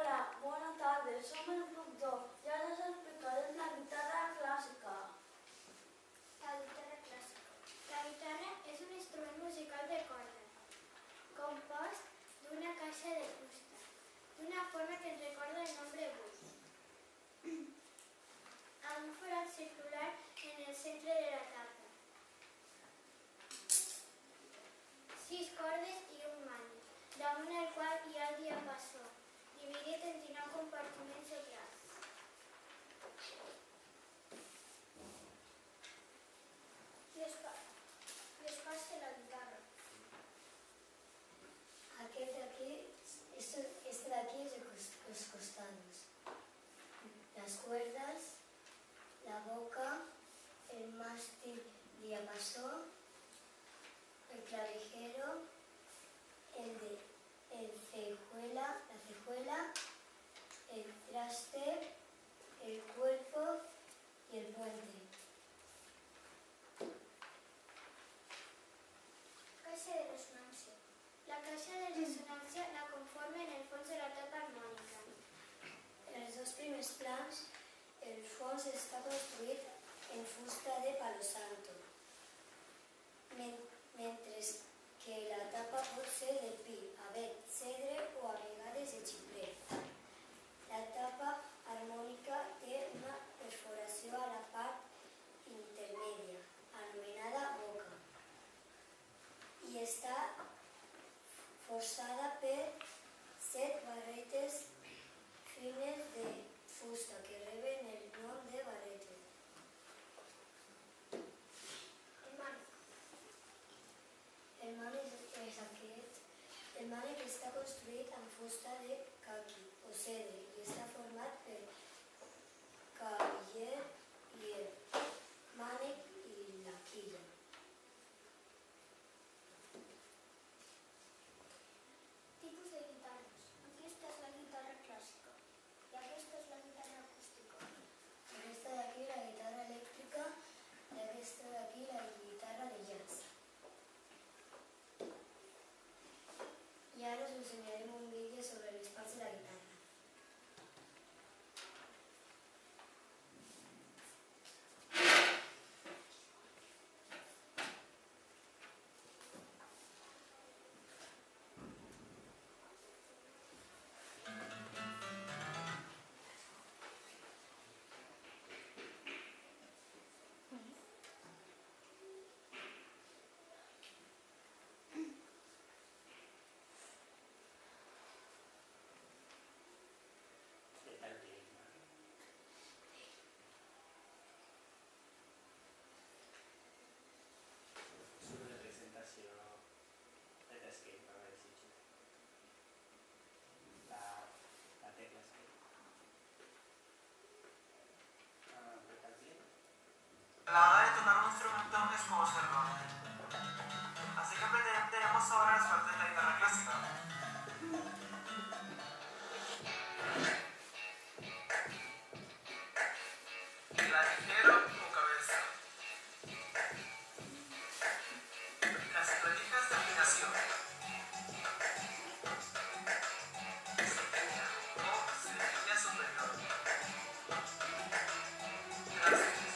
Hola, buenas tardes, somos el Club 2 y ahora les explicaré la guitarra clásica. La guitarra clásica. La guitarra és un instrument musical de corda, compost d'una caixa de fusta, d'una forma que ens recorda el nombre 8, amb un forat circular en el centre de la tapa, 6 cordes i un mànec, damunt el qual hi ha el diapasó, dividit en 19 compartiments o trams. Les parts de la guitarra. Este de aquí es los costados, las cuerdas, la boca, el mástil diapasón, el clavijero, la cejuela, el traste, el cuerpo y el puente. Caixa de resonancia. La caixa de resonancia la conformen el fons de la tapa harmònica. En els dos primers plans, el fons està construït en fusta de palo santo, mentre que la tapa pot ser de pi, avet, cedre o a vegades de xiprer. La tapa harmònica té una perforació a la part intermèdia, anomenada boca, i està forçada per 7 barretes fines de fusta que reben el nom de barretes. El mànec. El mànec és aquest. El mànec està construït amb fusta de caqui o cedre i està format per caviller i el mànec i la quilla. Tipus de guitarres. Aquesta és la guitarra clàssica i aquesta és la guitarra acústica. Aquesta d'aquí la guitarra elèctrica i aquesta d'aquí la guitarra de jazz. I ara us ensenyarem un vídeo sobre les parts de la guitarra. La hora de tocar un instrumento es como serlo. Así que aprenderemos ahora las partes de la guitarra clásica. Clavijero o cabeza. Las clavijas de afinación. Cejilla o cejilla superior. Trastes.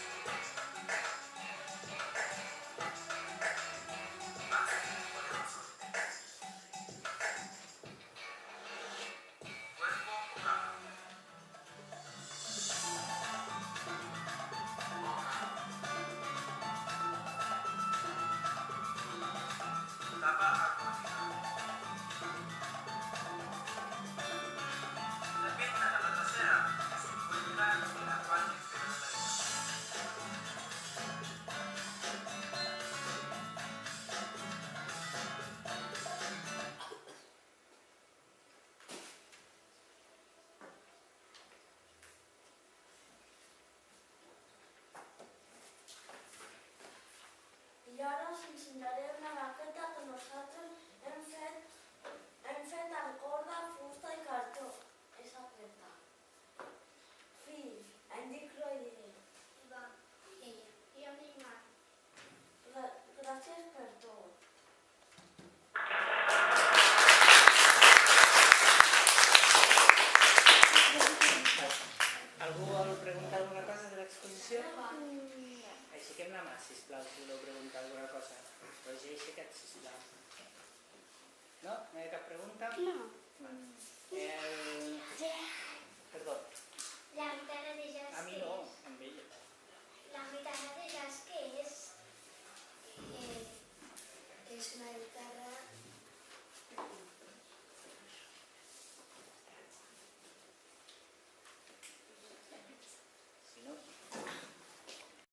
problema.